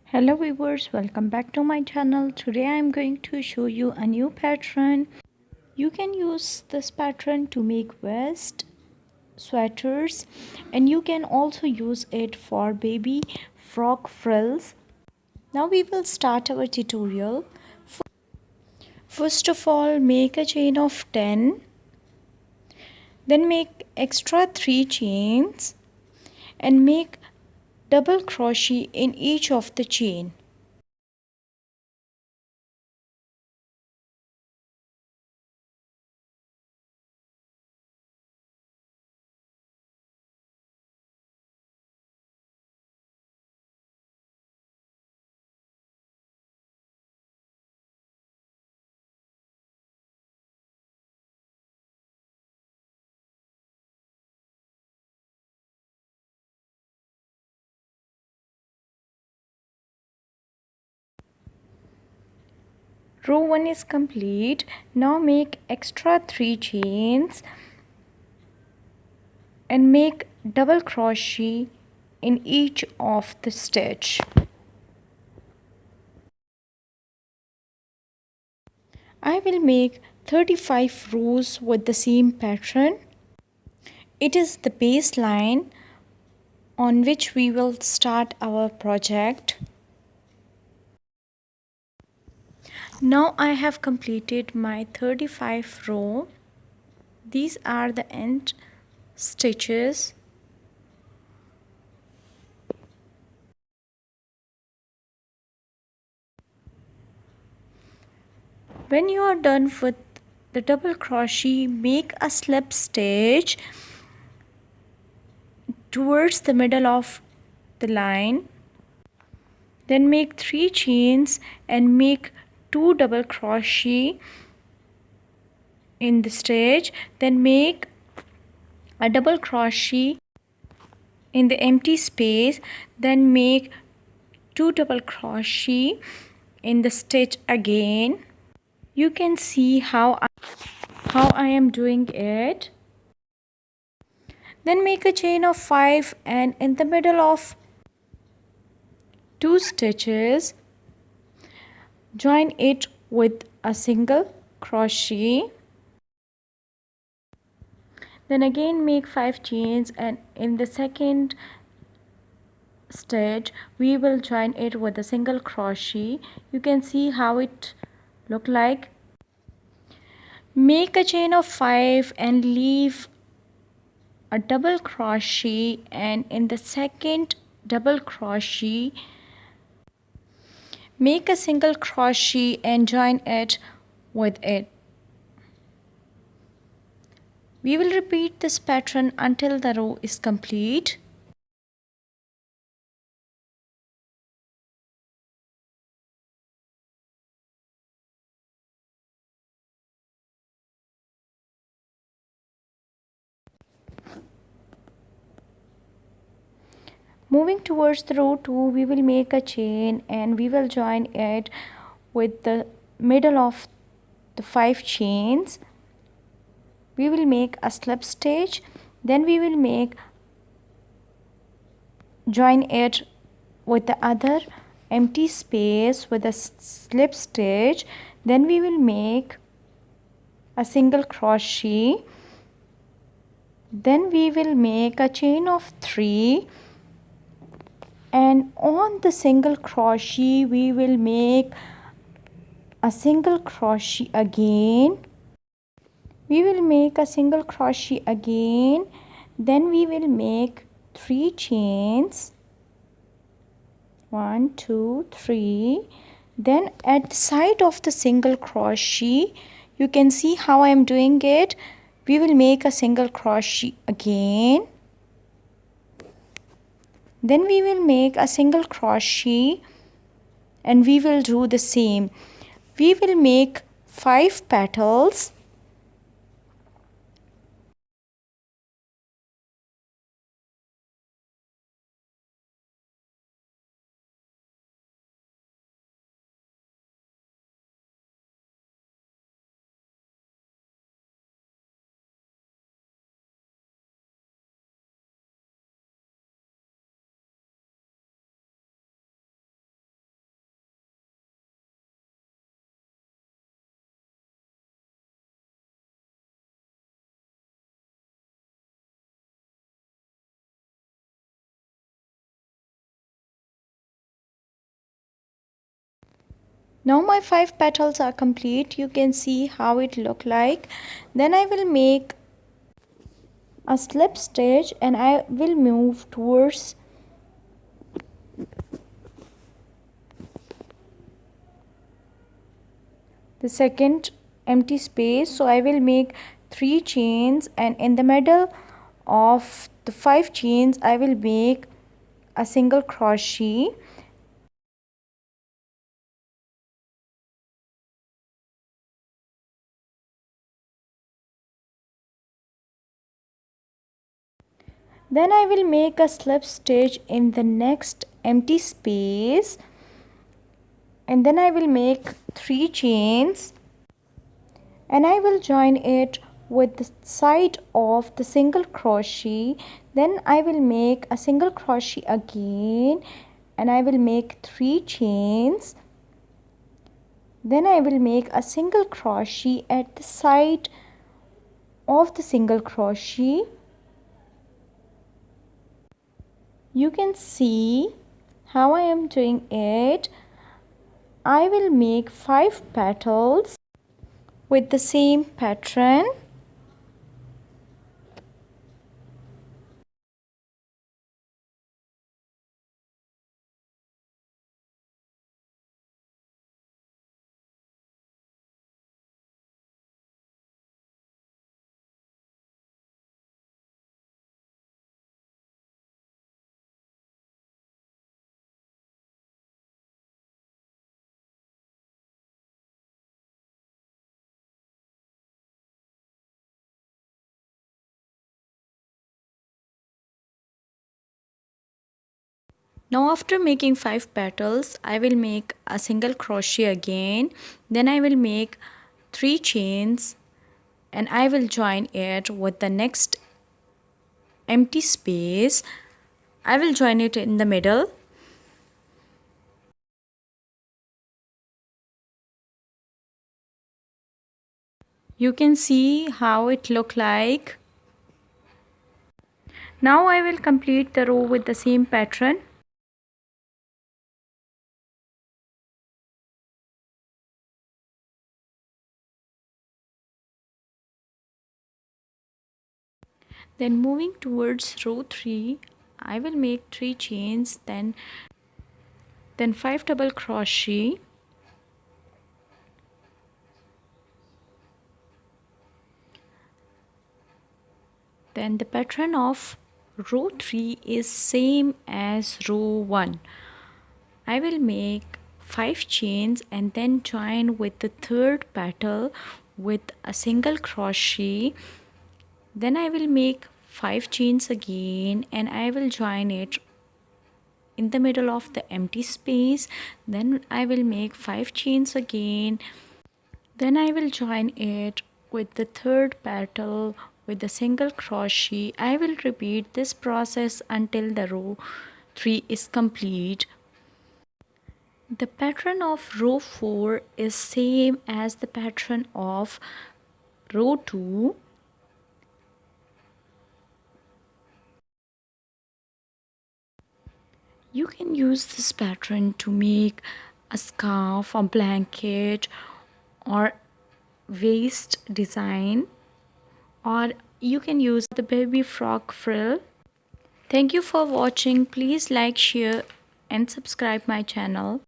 Hello viewers, welcome back to my channel. Today I am going to show you a new pattern. You can use this pattern to make vest, sweaters, and you can also use it for baby frock frills. Now we will start our tutorial. First of all, make a chain of 10, then make extra 3 chains and make double crochet in each of the chain. Row 1 is complete. Now make extra 3 chains and make double crochet in each of the stitch. I will make 35 rows with the same pattern. It is the baseline on which we will start our project. Now I have completed my 35 row. These are the end stitches. When you are done with the double crochet, make a slip stitch towards the middle of the line. Then make 3 chains and make 2 double crochet in the stitch. Then make a double crochet in the empty space. Then make 2 double crochet in the stitch again. You can see how I am doing it. Then make a chain of 5 and in the middle of 2 stitches join it with a single crochet. Then again make 5 chains and in the second stitch we will join it with a single crochet. You can see how it look like. Make a chain of 5 and leave a double crochet, and in the second double crochet make a single crochet and join it with it. We will repeat this pattern until the row is complete. Moving towards the row 2, we will make a chain and we will join it with the middle of the 5 chains. We will make a slip stitch, then we will make join it with the other empty space with a slip stitch. Then we will make a single crochet. Then we will make a chain of 3, and on the single crochet we will make a single crochet again. We will make a single crochet again. Then we will make 3 chains, 1 2 3. Then at the side of the single crochet, you can see how I am doing it. We will make a single crochet again. Then we will make a single crochet and we will do the same. We will make 5 petals. Now my 5 petals are complete. You can see how it look like. Then I will make a slip stitch and I will move towards the second empty space. So I will make 3 chains, and in the middle of the 5 chains I will make a single crochet. Then I will make a slip stitch in the next empty space, and then I will make 3 chains and I will join it with the side of the single crochet. Then I will make a single crochet again and I will make 3 chains. Then I will make a single crochet at the side of the single crochet. You can see how I am doing it. I will make 5 petals with the same pattern. Now after making 5 petals, I will make a single crochet again. Then I will make 3 chains and I will join it with the next empty space. I will join it in the middle. You can see how it look like. Now I will complete the row with the same pattern. Then moving towards row 3, I will make 3 chains, then 5 double crochet. Then the pattern of row 3 is same as row 1. I will make 5 chains and then join with the third petal with a single crochet. Then I will make 5 chains again and I will join it in the middle of the empty space. Then I will make 5 chains again. Then I will join it with the third petal with a single crochet. I will repeat this process until the row 3 is complete. The pattern of row 4 is same as the pattern of row 2. You can use this pattern to make a scarf, a blanket, or waist design, or you can use the baby frock frill. Thank you for watching. Please like, share and subscribe my channel.